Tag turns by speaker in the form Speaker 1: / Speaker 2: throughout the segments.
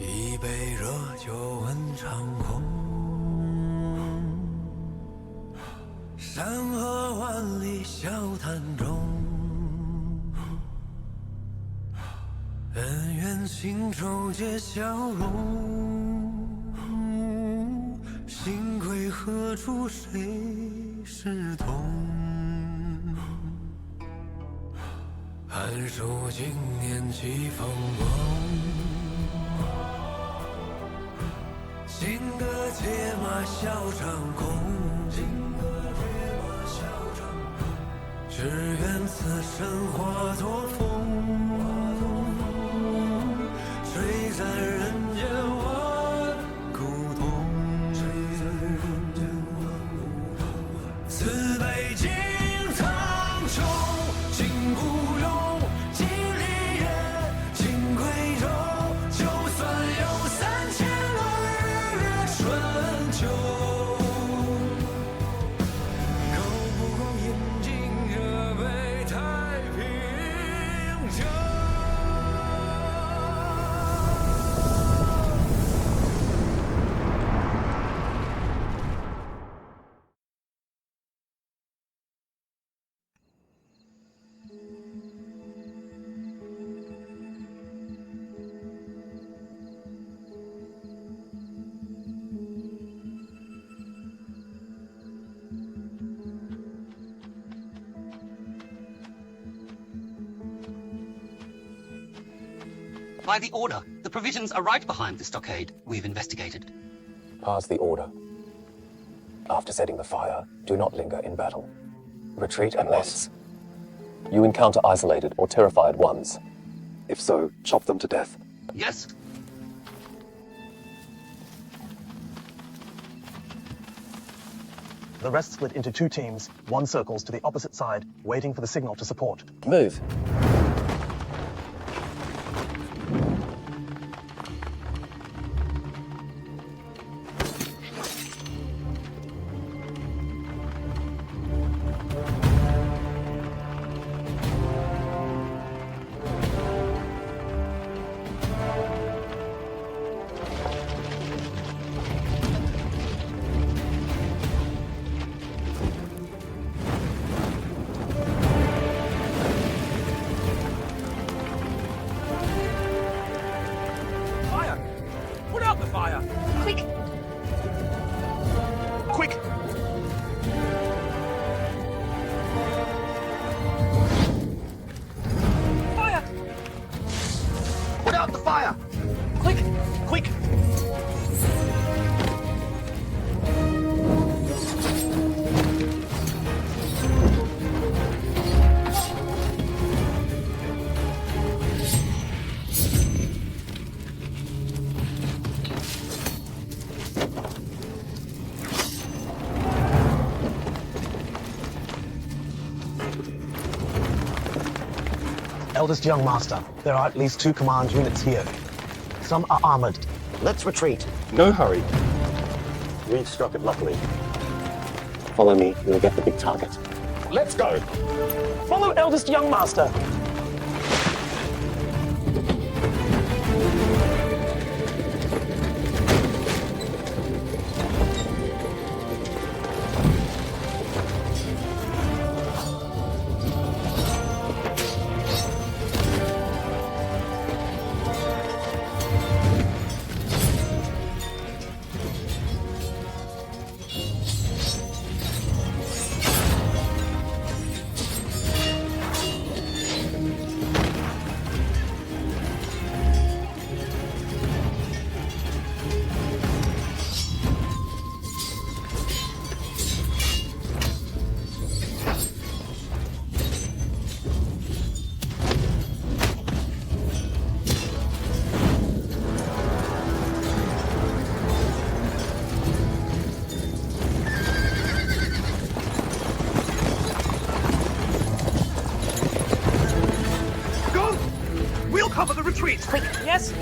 Speaker 1: 一杯热酒问长空，山河万里笑谈中，恩怨情仇皆消融。心归何处谁是同？寒暑经年几风光，金戈铁马笑长空。只愿此生化作风，吹散人间万古痛。此北京苍穹，今孤勇，今离人，今夔州。就算有3000个日月春秋，够不够饮尽这杯太平酒
Speaker 2: By the order. The provisions are right behind the stockade we've investigated.
Speaker 3: Pass the order. After setting the fire, do not linger in battle. Retreat unless you encounter isolated or terrified ones. If so, chop them to death.
Speaker 2: Yes.
Speaker 4: The rest split into 2 teams. One circles to the opposite side, waiting for the signal to support.
Speaker 3: Move.
Speaker 4: Eldest young master, there are at least 2 command units here. Some are armored. Let's retreat.
Speaker 3: No hurry. We've struck it luckily. Follow me, we'll get the big target.
Speaker 4: Let's go. Follow eldest young master.
Speaker 5: Cover the retreat!
Speaker 6: Quick, yes?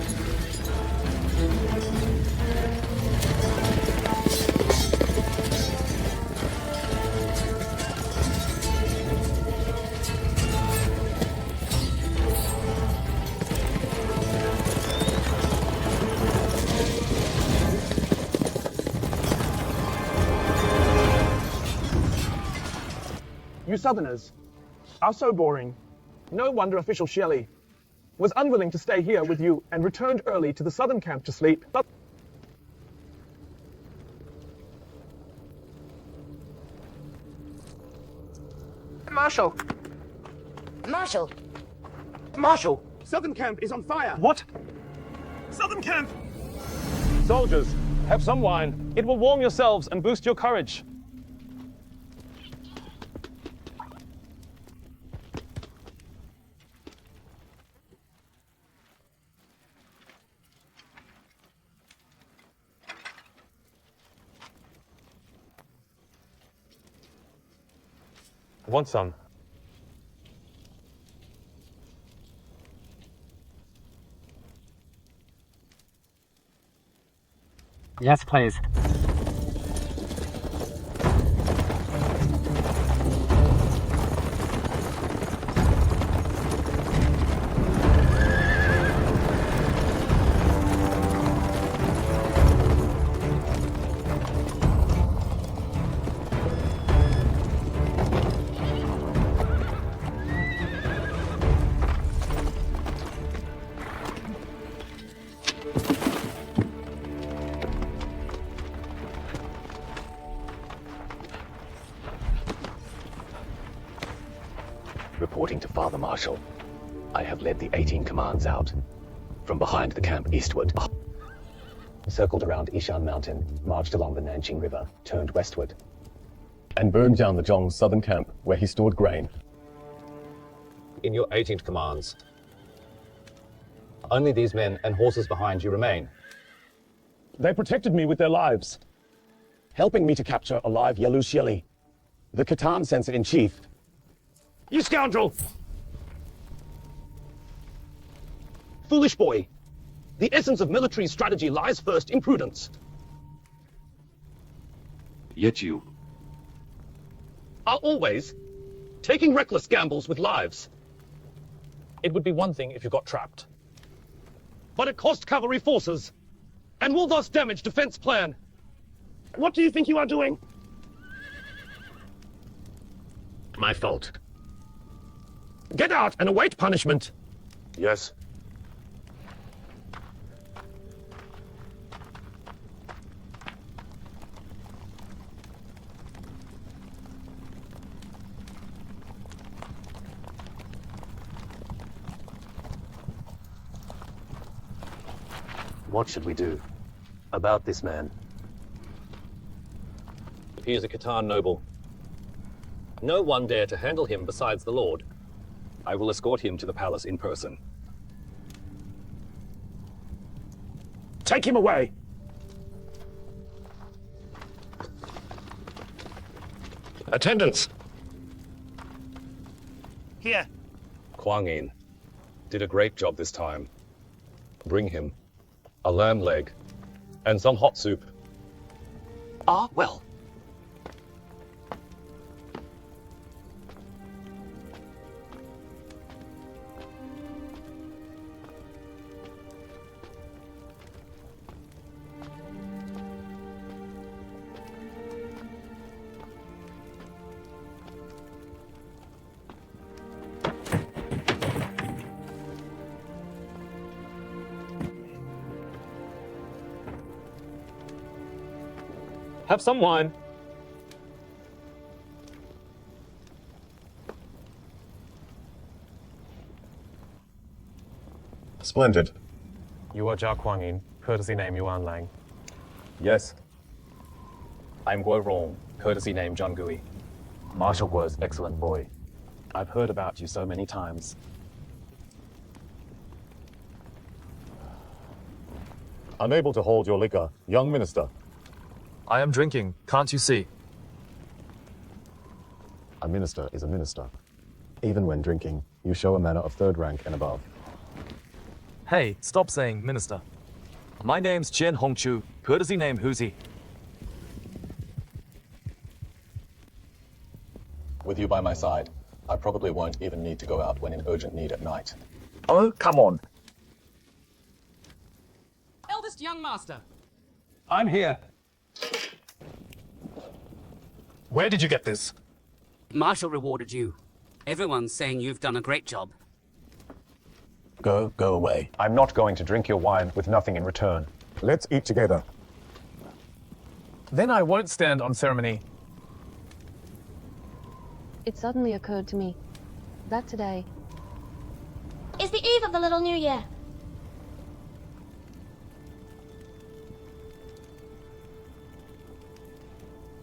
Speaker 5: You Southerners are so boring. No wonder official Shelley was unwilling to stay here with you and returned early to the southern camp to sleep. But
Speaker 6: Marshal! Marshal!
Speaker 5: Marshal, southern camp is on fire.
Speaker 7: What? Southern camp! Soldiers, have some wine. It will warm yourselves and boost your courage. Want some?
Speaker 8: Yes, please.
Speaker 3: Reporting to Father Marshal, I have led the 18 commands out from behind the camp eastward. Circled around Ishan Mountain, marched along the Nanqing River, turned westward, and burned down the Zhong's southern camp where he stored grain.
Speaker 9: In your 18th commands, only these men and horses behind you remain.
Speaker 7: They protected me with their lives, helping me to capture alive Yalu Xieli, the Khitan censor-in-chief. You scoundrel!
Speaker 4: Foolish boy. The essence of military strategy lies first in prudence.
Speaker 3: Yet you
Speaker 4: Are always taking reckless gambles with lives.
Speaker 7: It would be one thing if you got trapped.
Speaker 4: But it cost cavalry forces and will thus damage defense plan. What do you think you are doing?
Speaker 3: my fault.
Speaker 4: Get out and await punishment.
Speaker 7: Yes.
Speaker 3: What should we do about this man?
Speaker 9: He is a Khitan noble. No one dare to handle him besides the Lord. I will escort him to the palace in person.
Speaker 7: Take him away!
Speaker 9: Attendants!
Speaker 7: Here.
Speaker 9: Kuangyin did a great job this time. Bring him a lamb leg and some hot soup.
Speaker 2: Ah, well.
Speaker 7: Have some wine.
Speaker 3: Splendid.
Speaker 7: You are Zhao Kuangyin, courtesy name Yuan Lang.
Speaker 9: Yes. I'm Guo Rong, courtesy name John Gui.
Speaker 3: Marshal Guo's excellent boy.
Speaker 9: I've heard about you so many times.
Speaker 10: Unable to hold your liquor, young minister.
Speaker 11: I am drinking, can't you see?
Speaker 10: A minister is a minister. Even when drinking, you show a manner of third rank and above.
Speaker 11: Hey, stop saying minister. My name's Qian Hongchu, courtesy name Huzi.
Speaker 3: With you by my side, I probably won't even need to go out when in urgent need at night.
Speaker 11: Oh, come on.
Speaker 12: Eldest young master.
Speaker 7: I'm here. Where did you get this?
Speaker 8: Marshal rewarded you. Everyone's saying you've done a great job.
Speaker 10: Go away.
Speaker 9: I'm not going to drink your wine with nothing in return.
Speaker 10: Let's eat together.
Speaker 5: Then I won't stand on ceremony.
Speaker 13: It suddenly occurred to me that today
Speaker 14: is the eve of the Little New Year.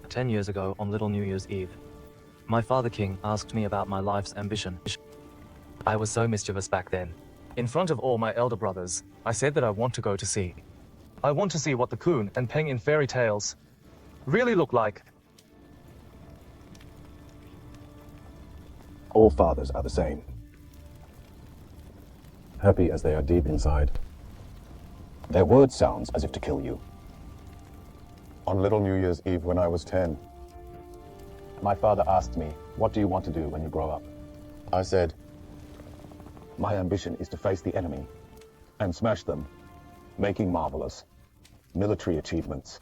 Speaker 11: "10 years ago, on Little New Year's Eve, my father king asked me about my life's ambition. I was so mischievous back then. In front of all my elder brothers, I said that I want to go to sea. I want to see what the Kun and Peng in fairy tales really look like.
Speaker 10: All fathers are the same. Happy as they are deep inside.
Speaker 3: Their word sounds as if to kill you.
Speaker 10: On Little New Year's Eve when I was 10, my father asked me, "What do you want to do when you grow up?" I said, "My ambition is to face the enemy and smash them, making marvelous military achievements."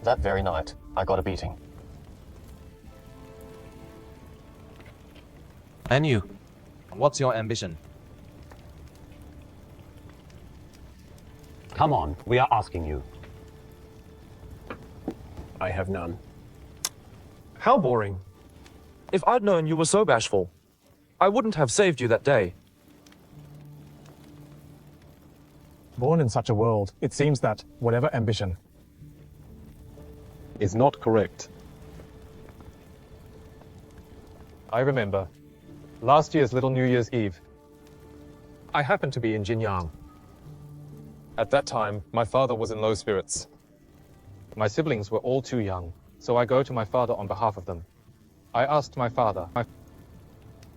Speaker 3: That very night, I got a beating.
Speaker 11: And you? What's your ambition?
Speaker 4: Come on, we are asking you.
Speaker 5: I have none.
Speaker 11: How boring. If I'd known you were so bashful, I wouldn't have saved you that day.
Speaker 5: Born in such a world, it seems that whatever ambition
Speaker 9: Is not correct. I remember. Last year's Little New Year's Eve.
Speaker 5: I happened to be in Jinyang.
Speaker 9: At that time, my father was in low spirits. My siblings were all too young, so I go to my father on behalf of them. I asked my father.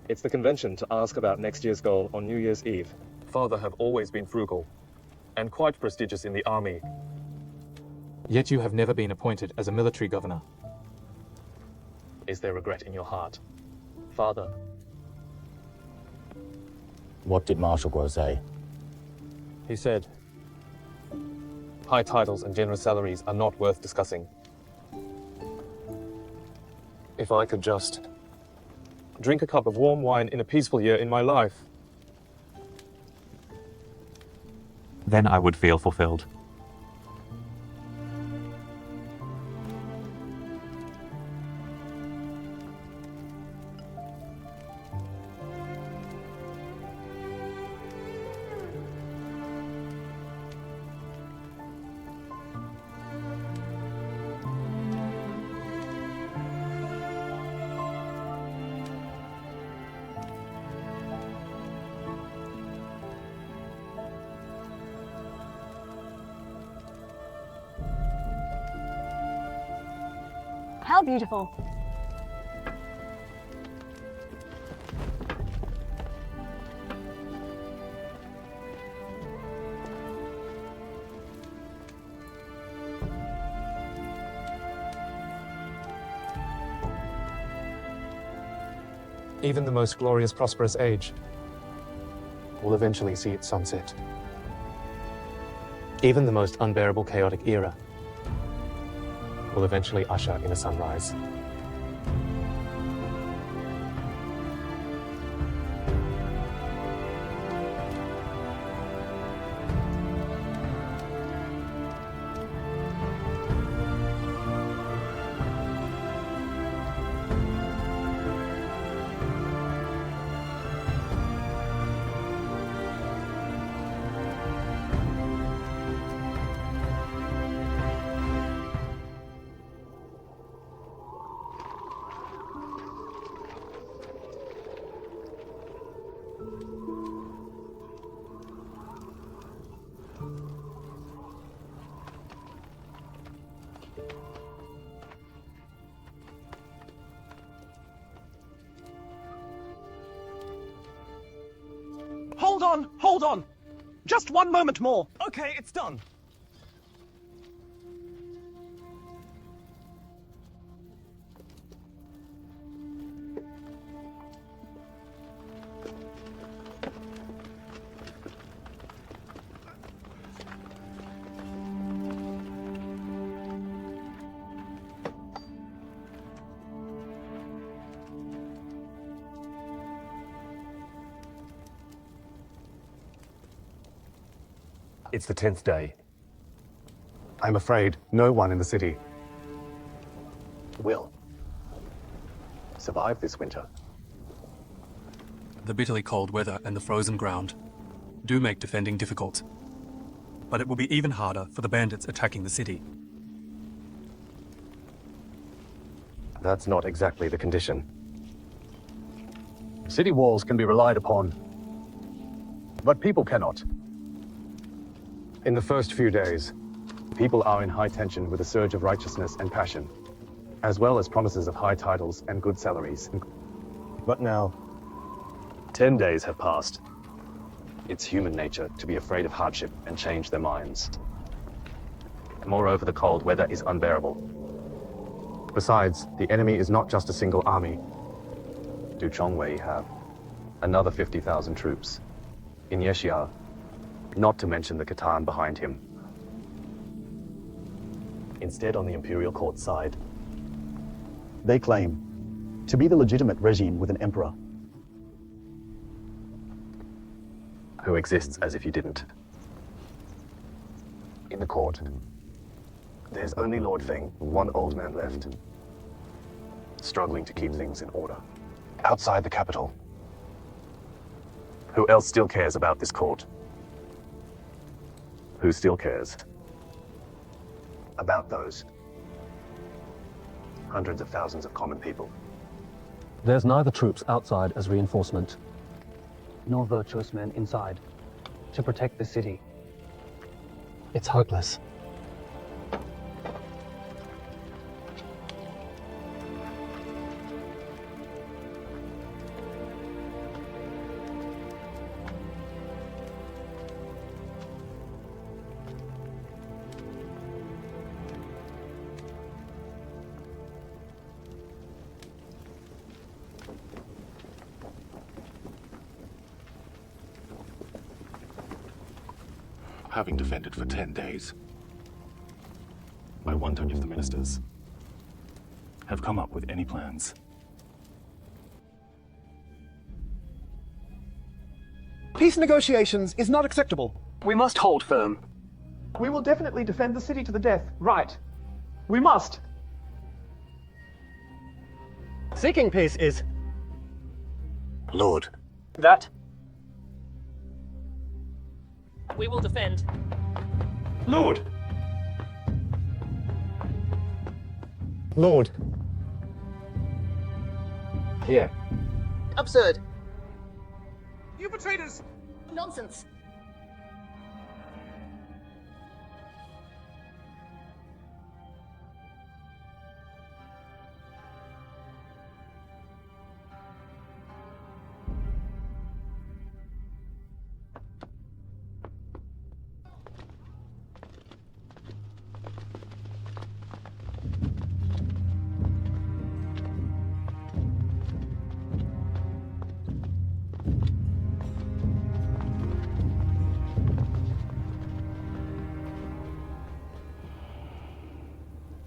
Speaker 9: It's the convention to ask about next year's goal on New Year's Eve. Father have always been frugal, and quite prestigious in the army. Yet you have never been appointed as a military governor. Is there regret in your heart, Father?
Speaker 4: What did Marshal Guo say?
Speaker 9: He said, high titles and generous salaries are not worth discussing. If I could just drink a cup of warm wine in a peaceful year in my life,
Speaker 15: then I would feel fulfilled.
Speaker 13: How beautiful.
Speaker 9: even the most glorious, prosperous age will eventually see its sunset. Even the most unbearable, chaotic era will eventually usher in a sunrise.
Speaker 5: Hold on! Just one moment more. Okay, it's done.
Speaker 7: It's the 10th day. I'm afraid no one in the city will survive this winter.
Speaker 16: The bitterly cold weather and the frozen ground do make defending difficult, but it will be even harder for the bandits attacking the city.
Speaker 7: That's not exactly the condition. City walls can be relied upon, but people cannot. In the first few days, people are in high tension with a surge of righteousness and passion, as well as promises of high titles and good salaries. But now, 10 days have passed. It's human nature to be afraid of hardship and change their minds. Moreover, the cold weather is unbearable. Besides, the enemy is not just a single army. Du Chongwei have another 50,000 troops in Yexia, not to mention the Khitan behind him. Instead, on the imperial court side,
Speaker 10: They claim to be the legitimate regime with an emperor.
Speaker 7: who exists as if you didn't. In the court, there's only Lord Feng, one old man left, struggling to keep things in order. Outside the capital, who else still cares about this court? Who still cares about those hundreds of thousands of common people?
Speaker 3: There's neither troops outside as reinforcement, nor virtuous men inside to protect the city. It's hopeless.
Speaker 10: Having defended for 10 days, I wonder if the ministers have come up with any plans.
Speaker 5: Peace negotiations is not acceptable.
Speaker 4: We must hold firm.
Speaker 5: We will definitely defend the city to the death. Right. We must.
Speaker 4: Seeking peace is...
Speaker 7: Lord.
Speaker 4: That?
Speaker 12: We will defend.
Speaker 7: Lord! Lord! Here.
Speaker 6: Absurd.
Speaker 5: You betrayed us!
Speaker 6: Nonsense.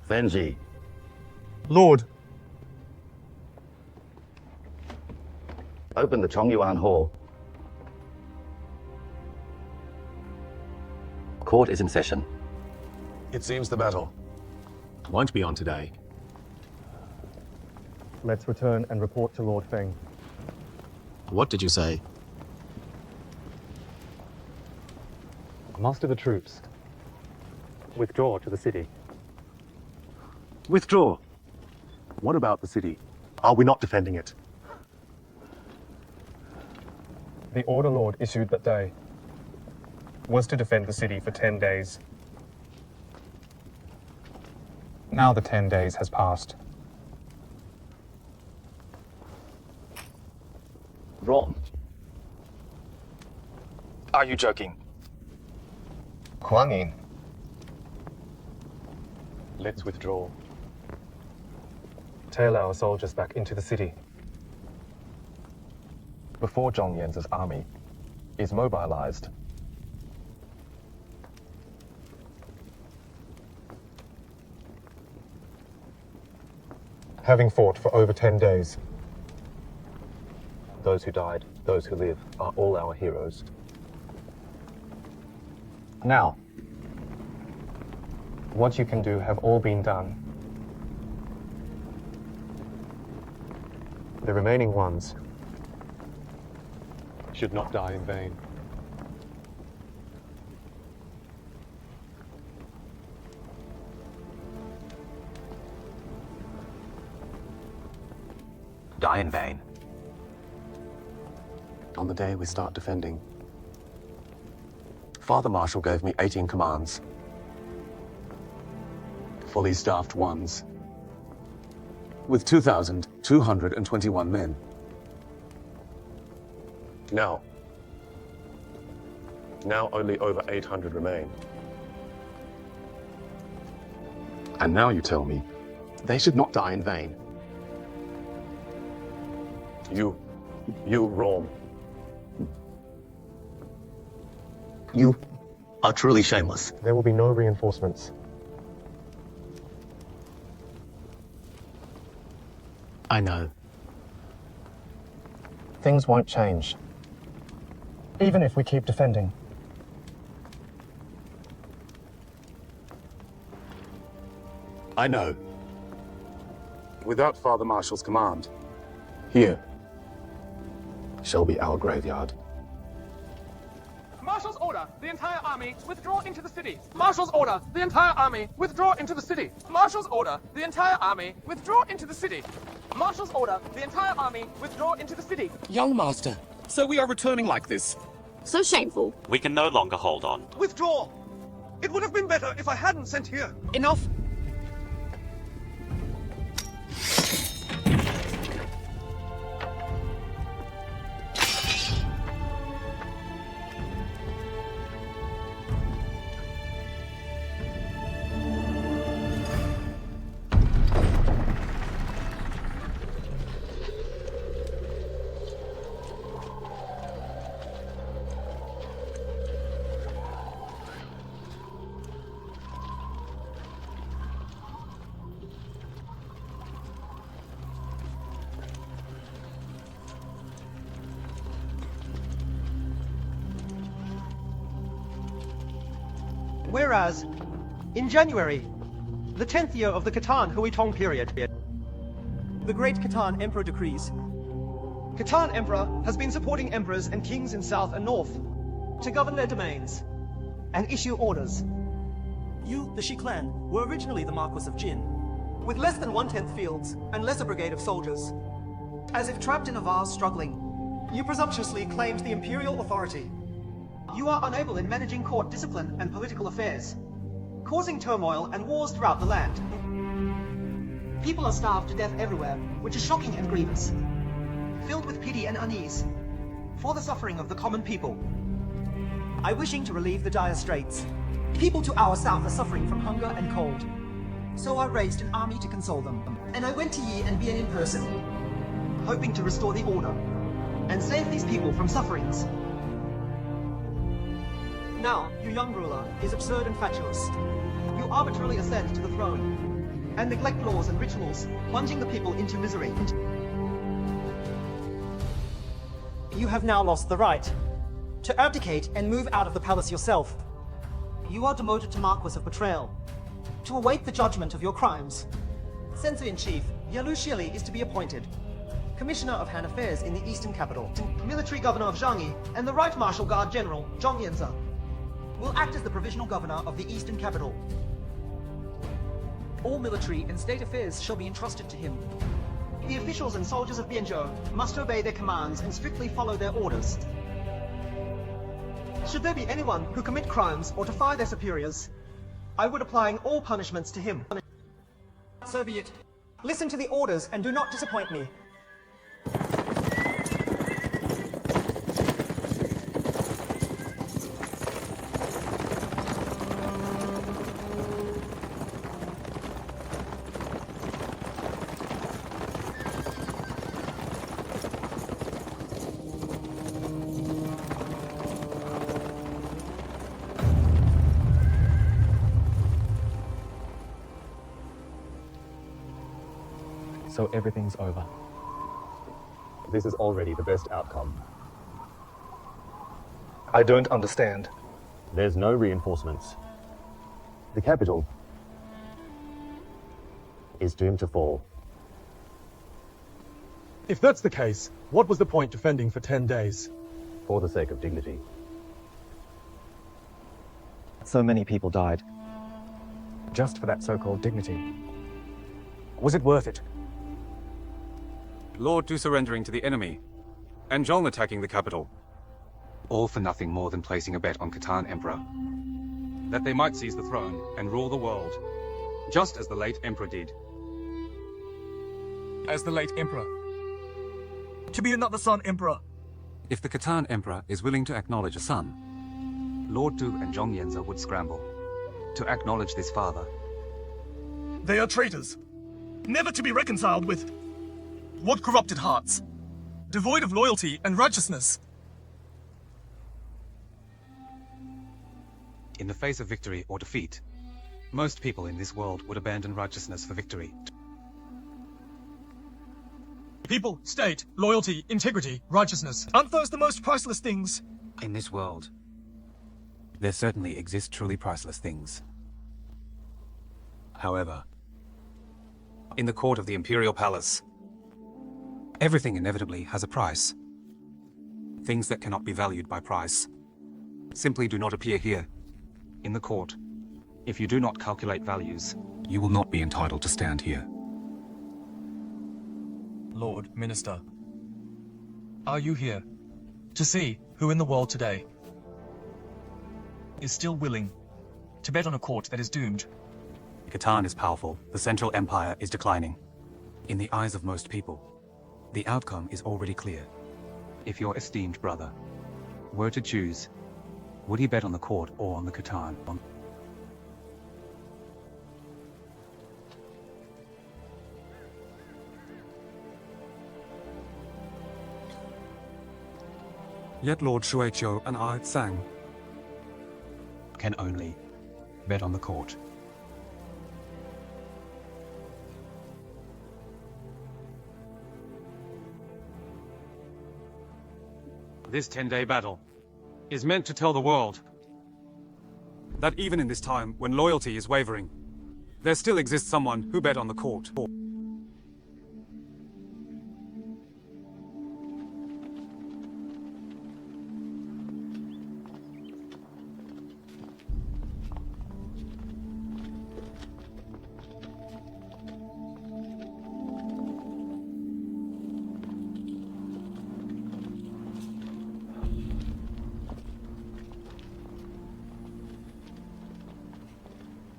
Speaker 10: Fenji.
Speaker 7: Lord!
Speaker 10: Open the Chongyuan Hall.
Speaker 3: Court is in session.
Speaker 7: It seems the battle won't be on today.
Speaker 9: Let's return and report to Lord Feng.
Speaker 7: What did you say?
Speaker 9: Muster the troops. Withdraw to the city.
Speaker 7: Withdraw. What about the city? Are we not defending it?
Speaker 9: The order Lord issued that day was to defend the city for 10 days. Now the 10 days has passed.
Speaker 7: Wrong. Are you joking?
Speaker 9: Kuangyin. Let's withdraw. Tail our soldiers back into the city. Before Zhong Yan's army is mobilized. Having fought for over 10 days, those who died, those who live, are all our heroes. Now, what you can do have all been done. The remaining ones should not die in vain.
Speaker 3: Die in vain.
Speaker 10: On the day we start defending, Father Marshal gave me 18 commands. Fully staffed ones. With 2,221 men. Now only over 800 remain. And now you tell me, they should not die in vain. You, Rome.
Speaker 4: You are truly shameless.
Speaker 9: There will be no reinforcements.
Speaker 4: I know.
Speaker 9: Things won't change. Even if we keep defending.
Speaker 10: I know. Without Father Marshal's command, here shall be our graveyard.
Speaker 5: Marshal's order, the entire army withdraw into the city. Marshal's order, the entire army withdraw into the city. Marshal's order, the entire army withdraw into the city. Marshal's order, the entire army withdraw into the city.
Speaker 1: Young master, so we are returning like this.
Speaker 14: So shameful.
Speaker 15: We can no longer hold on.
Speaker 5: Withdraw! It would have been better if I hadn't sent here.
Speaker 6: Enough. Whereas, in January, the 10th year of the Khitan Huitong period, the Great Khitan Emperor decrees. Khitan Emperor has been supporting emperors and kings in south and north to govern their domains and issue orders. You, the Shi clan, were originally the Marquis of Jin, with less than 1/10 fields and less a brigade of soldiers. As if trapped in a vast struggling, you presumptuously claimed the imperial authority. You are unable in managing court discipline and political affairs, causing turmoil and wars throughout the land. People are starved to death everywhere, which is shocking and grievous, filled with pity and unease for the suffering of the common people. I wishing to relieve the dire straits. People to our south are suffering from hunger and cold. So I raised an army to console them, and I went to Yi and Bian in person, hoping to restore the order and save these people from sufferings. Now, your young ruler is absurd and fatuous. You arbitrarily ascend to the throne and neglect laws and rituals, plunging the people into misery. You have now lost the right to abdicate and move out of the palace yourself. You are demoted to Marquis of Betrayal, to await the judgment of your crimes. Censor-in-Chief Yalu Shili is to be appointed Commissioner of Han Affairs in the Eastern Capital. Military Governor of Zhangyi and the Right Martial Guard General, Zhong Yanzi, will act as the Provisional Governor of the Eastern Capital. All military and state affairs shall be entrusted to him. The officials and soldiers of Bianzhou must obey their commands and strictly follow their orders. Should there be anyone who commit crimes or defy their superiors, I would applying all punishments to him. So be it. Listen to the orders and do not disappoint me.
Speaker 9: So everything's over.
Speaker 7: This is already the best outcome.
Speaker 9: I don't understand.
Speaker 7: There's no reinforcements. The capital is doomed to fall.
Speaker 16: If that's the case, what was the point defending for 10 days?
Speaker 7: For the sake of dignity.
Speaker 11: So many people died.
Speaker 16: Just for that so-called dignity. Was it worth it?
Speaker 17: Lord Du surrendering to the enemy, and Zhong attacking the capital.
Speaker 18: All for nothing more than placing a bet on Khitan Emperor. That they might seize the throne and rule the world, just as the late Emperor did.
Speaker 5: As the late Emperor. To be another son Emperor.
Speaker 17: If the Khitan Emperor is willing to acknowledge a son,
Speaker 18: Lord Du and Zhong Yanzi would scramble to acknowledge this father.
Speaker 5: They are traitors, never to be reconciled with. What corrupted hearts, devoid of loyalty and righteousness.
Speaker 18: In the face of victory or defeat, most people in this world would abandon righteousness for victory.
Speaker 5: People, state, loyalty, integrity, righteousness. Aren't those the most priceless things?
Speaker 17: in this world, there certainly exist truly priceless things. However, in the court of the Imperial Palace, everything inevitably has a price. Things that cannot be valued by price simply do not appear here.
Speaker 18: In the court, if you do not calculate values,
Speaker 17: you will not be entitled to stand here.
Speaker 5: Lord Minister, are you here to see who in the world today is still willing to bet on a court that is doomed?
Speaker 17: Khitan is powerful. The Central Empire is declining. In the eyes of most people, the outcome is already clear.
Speaker 18: If your esteemed brother were to choose, would he bet on the court or on the Khitan?
Speaker 17: Yet Lord Shuaiqiu and I Tsang
Speaker 18: can only bet on the court.
Speaker 17: This 10-day battle is meant to tell the world that even in this time when loyalty is wavering, there still exists someone who bet on the court.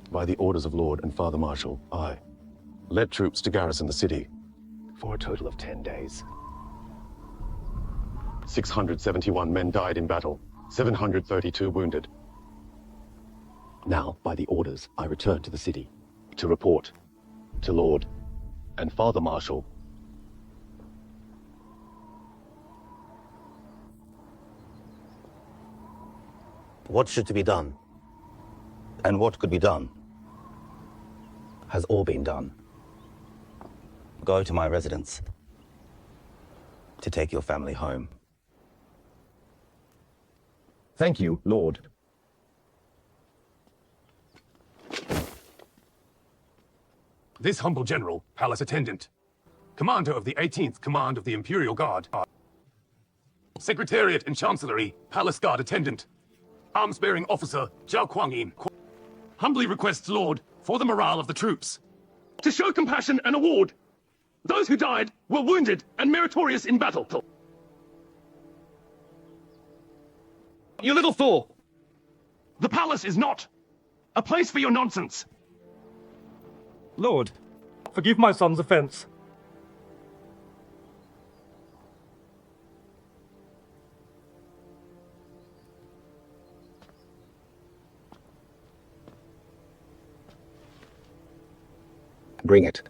Speaker 10: By the orders of Lord and Father Marshal, I led troops to garrison the city for a total of 10 days. 671 men died in battle, 732 wounded. Now, by the orders, I return to the city to report to Lord and Father Marshal.
Speaker 4: What should to be done, and what could be done, has all been done. Go to my residence to take your family home.
Speaker 10: Thank you, Lord.
Speaker 19: This humble general, palace attendant, commander of the 18th Command of the Imperial Guard, Secretariat and Chancellery, Palace Guard attendant, arms-bearing officer Zhao Kuangyin, humbly requests Lord, for the morale of the troops, to show compassion and award those who died, were wounded, and meritorious in battle. You little fool! The palace is not a place for your nonsense.
Speaker 5: Lord, forgive my son's offense.
Speaker 3: Bring it.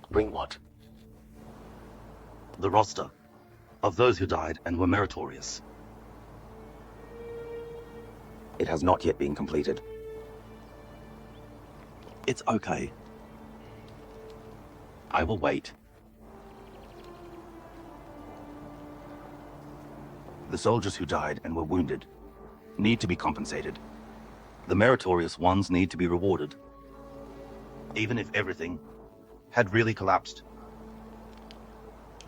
Speaker 3: Bring what?
Speaker 4: The roster of those who died and were meritorious. It has not yet been completed. It's okay. I will wait. The soldiers who died and were wounded need to be compensated. The meritorious ones need to be rewarded. Even if everything had really collapsed.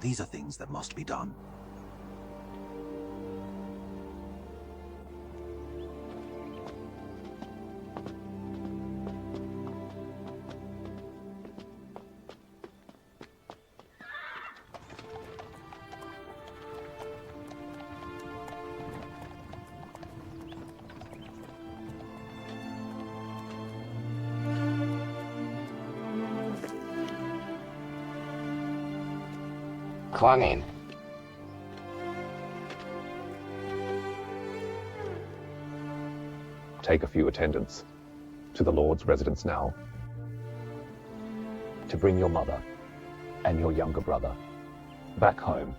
Speaker 4: These are things that must be done.
Speaker 20: Kuangyin.
Speaker 7: Take a few attendants to the Lord's residence now to bring your mother and your younger brother back home.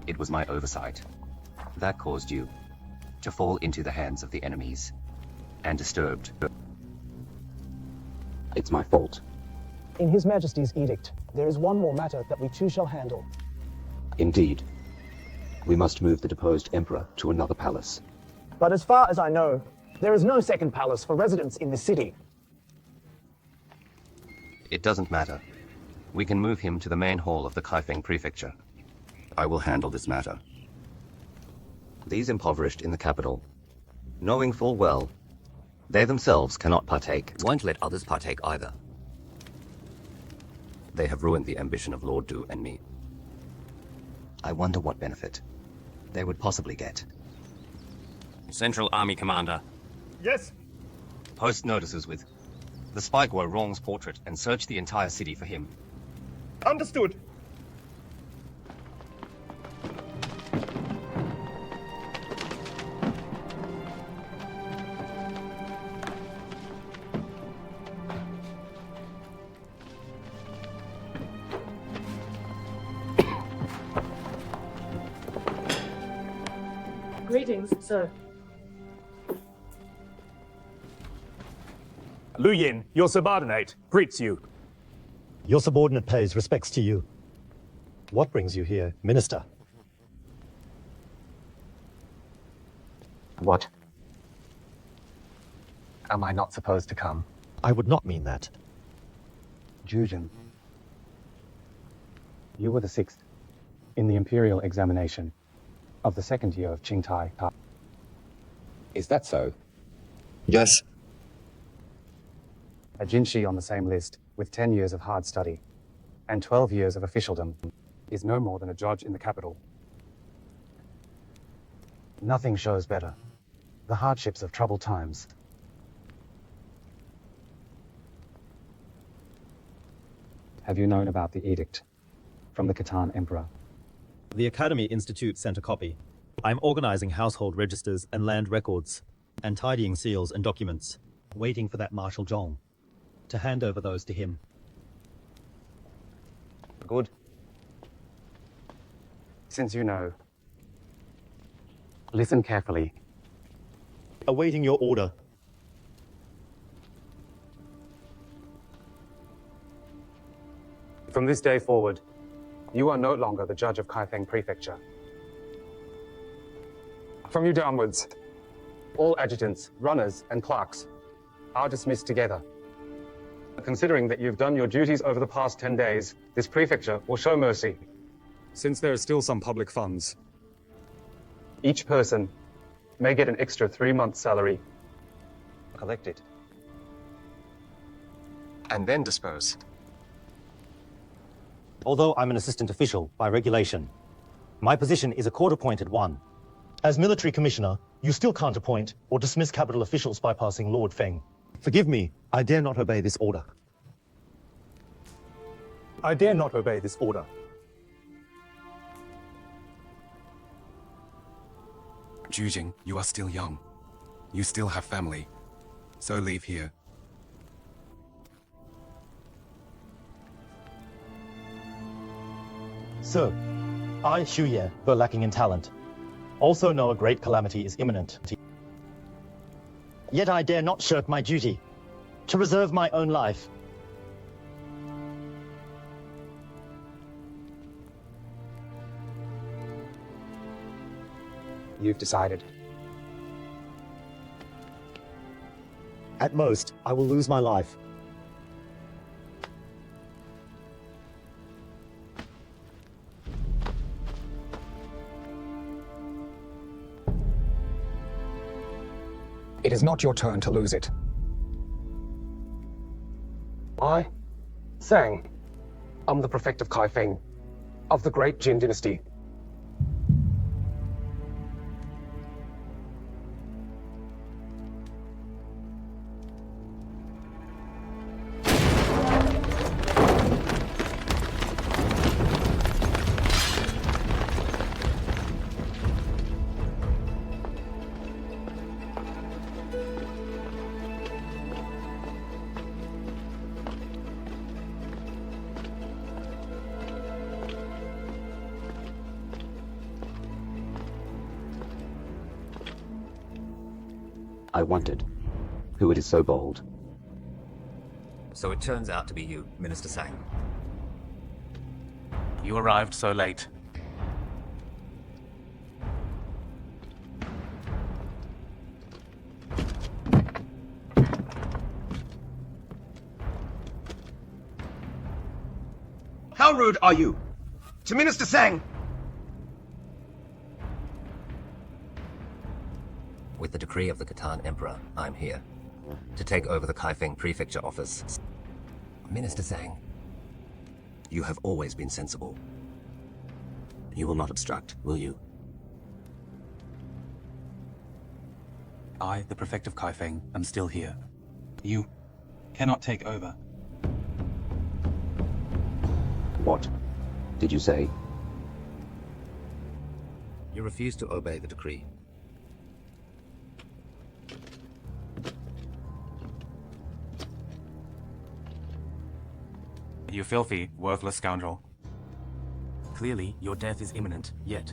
Speaker 20: It was my oversight. That caused you to fall into the hands of the enemies and disturbed. It's my fault.
Speaker 21: In His Majesty's edict, there is one more matter that we too shall handle.
Speaker 20: Indeed. We must move the deposed emperor to another palace.
Speaker 21: But as far as I know, there is no second palace for residents in the city.
Speaker 20: It doesn't matter. We can move him to the main hall of the Kaifeng prefecture.
Speaker 4: I will handle this matter.
Speaker 20: These impoverished in the capital, knowing full well they themselves cannot partake, won't let others partake either. They have ruined the ambition of Lord Du and me. I wonder what benefit they would possibly get.
Speaker 8: Central Army Commander.
Speaker 21: Yes.
Speaker 20: Post notices with the spy Guo Rong's portrait and search the entire city for him.
Speaker 21: Understood.
Speaker 12: Greetings, sir.
Speaker 22: Lu Yin, your subordinate, greets you.
Speaker 23: Your subordinate pays respects to you. What brings you here, Minister?
Speaker 7: What? Am I not supposed to come?
Speaker 23: I would not mean that.
Speaker 7: Jujin, you were the 6th in the Imperial examination of the 2nd year of Qingtai. Is that so?
Speaker 23: Yes.
Speaker 7: A Jinshi on the same list, with 10 years of hard study and 12 years of officialdom, is no more than a judge in the capital. Nothing shows better the hardships of troubled times. Have you known about the edict from the Khitan Emperor?
Speaker 23: The Academy Institute sent a copy. I'm organizing household registers and land records, and tidying seals and documents, waiting for that Marshal Zhong to hand over those to him.
Speaker 7: Good. Since you know, listen carefully.
Speaker 23: Awaiting your order.
Speaker 7: From this day forward, you are no longer the judge of Kaifeng Prefecture. From you downwards, All adjutants, runners, and clerks are dismissed together. Considering that you've done your duties over the past 10 days, this prefecture will show mercy.
Speaker 9: Since there are still some public funds,
Speaker 7: Each person may get an extra 3 months' salary.
Speaker 4: Collected.
Speaker 1: And then dispose.
Speaker 23: Although I'm an assistant official by regulation, my position is a court-appointed one. As military commissioner, you still can't appoint or dismiss capital officials bypassing Lord Feng. Forgive me, I dare not obey this order.
Speaker 22: I dare not obey this order.
Speaker 17: Jujing, you are still young. You still have family. So leave here.
Speaker 23: Sir, I, Wuyue, though lacking in talent, also know a great calamity is imminent. Yet I dare not shirk my duty to preserve my own life.
Speaker 1: You've decided.
Speaker 23: At most, I will lose my life.
Speaker 1: It is not your turn to lose it.
Speaker 3: I, Sang, am the prefect of Kaifeng, of the great Jin Dynasty.
Speaker 20: I wondered who it is so bold.
Speaker 2: So it turns out to be you, Minister Sang.
Speaker 13: You arrived so late.
Speaker 5: How rude are you? To Minister Sang!
Speaker 2: With the decree of the Khitan Emperor, I'm here to take over the Kaifeng Prefecture office. Minister Sang, you have always been sensible. You will not obstruct, will you?
Speaker 16: I, the Prefect of Kaifeng, am still here. You cannot take over.
Speaker 20: What did you say?
Speaker 2: You refuse to obey the decree.
Speaker 16: You filthy, worthless scoundrel.
Speaker 24: Clearly, your death is imminent, yet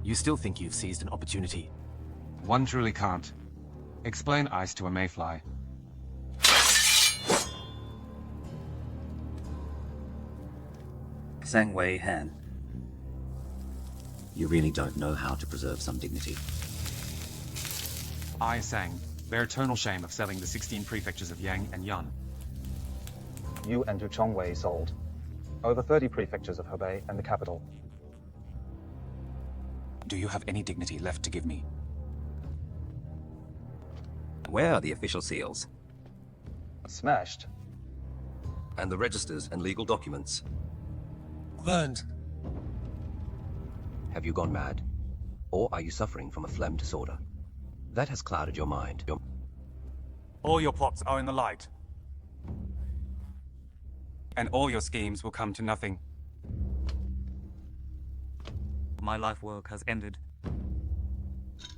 Speaker 24: you still think you've seized an opportunity.
Speaker 18: One truly can't. Explain ice to a mayfly.
Speaker 2: Sang Wei Han. You really don't know how to preserve some dignity.
Speaker 18: I, Sang, bear eternal shame of selling the 16 prefectures of Yang and Yan.
Speaker 7: You and Du Chongwei sold over 30 prefectures of Hebei and the capital.
Speaker 17: Do you have any dignity left to give me?
Speaker 2: Where are the official seals?
Speaker 7: Smashed.
Speaker 2: And the registers and legal documents?
Speaker 1: Burned.
Speaker 2: Have you gone mad? Or are you suffering from a phlegm disorder? That has clouded your mind.
Speaker 17: All your plots are in the light. And all your schemes will come to nothing.
Speaker 24: My life work has ended.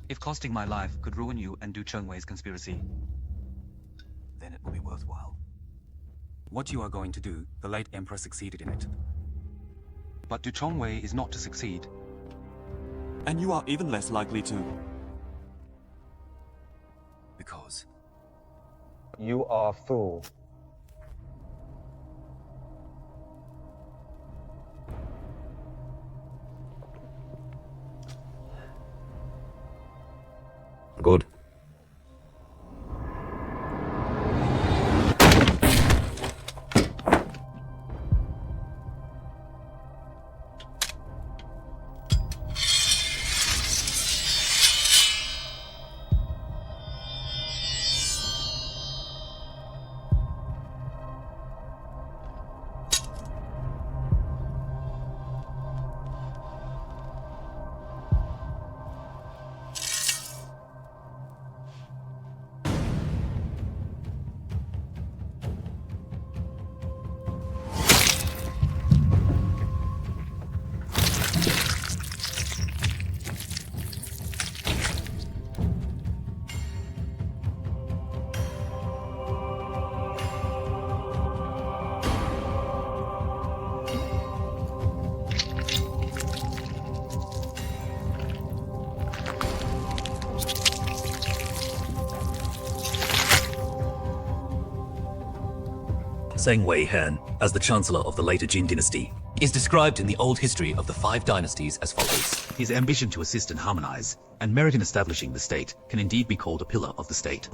Speaker 16: If costing my life could ruin you and Du Chengwei's conspiracy,
Speaker 24: then it will be worthwhile.
Speaker 17: What you are going to do, the late Emperor succeeded in it.
Speaker 16: But Du Chongwei is not to succeed.
Speaker 22: And you are even less likely to.
Speaker 24: Because
Speaker 7: you are a fool.
Speaker 2: Good.
Speaker 6: Zhang Weihan, as the Chancellor of the later Jin dynasty, is described in the old history of the 5 dynasties as follows.
Speaker 13: His ambition to assist and harmonize, and merit in establishing the state, can indeed be called a pillar of the state.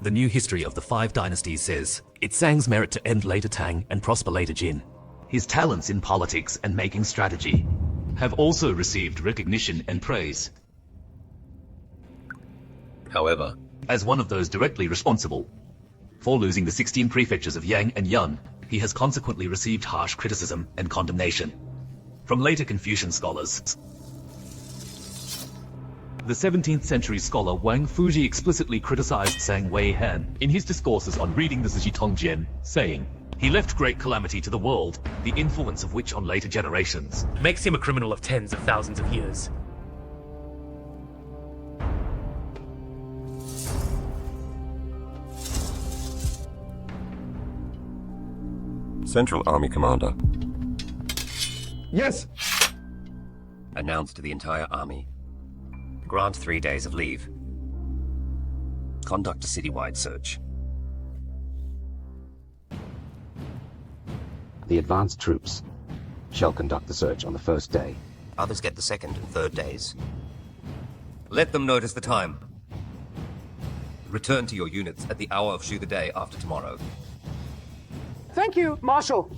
Speaker 6: The new history of the 5 dynasties says, it's Zhang's merit to end later Tang and prosper later Jin.
Speaker 13: His talents in politics and making strategy have also received recognition and praise. However, as one of those directly responsible for losing the 16 prefectures of Yang and Yun, he has consequently received harsh criticism and condemnation from later Confucian scholars. The 17th century scholar Wang Fuji explicitly criticized Zhang Weihan in his discourses on reading the Zhitongjian, saying, "He left great calamity to the world, the influence of which on later generations
Speaker 14: makes him a criminal of tens of thousands of years."
Speaker 2: Central Army Commander.
Speaker 1: Yes!
Speaker 2: Announce to the entire army. Grant 3 days of leave. Conduct a citywide search.
Speaker 15: The advanced troops shall conduct the search on the first day.
Speaker 2: Others get the 2nd and 3rd days. Let them notice the time. Return to your units at the hour of Shu the day after tomorrow.
Speaker 21: Thank you, Marshal.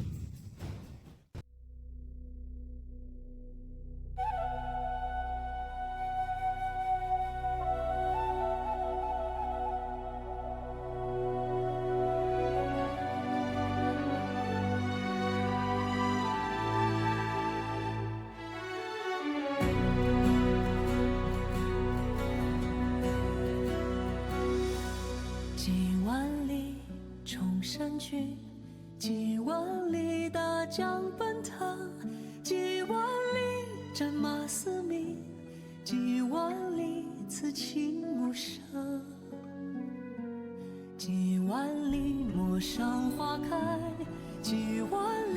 Speaker 25: 几万里大江奔腾，几万里战马嘶鸣，几万里此情无声，几万里陌上花开，几万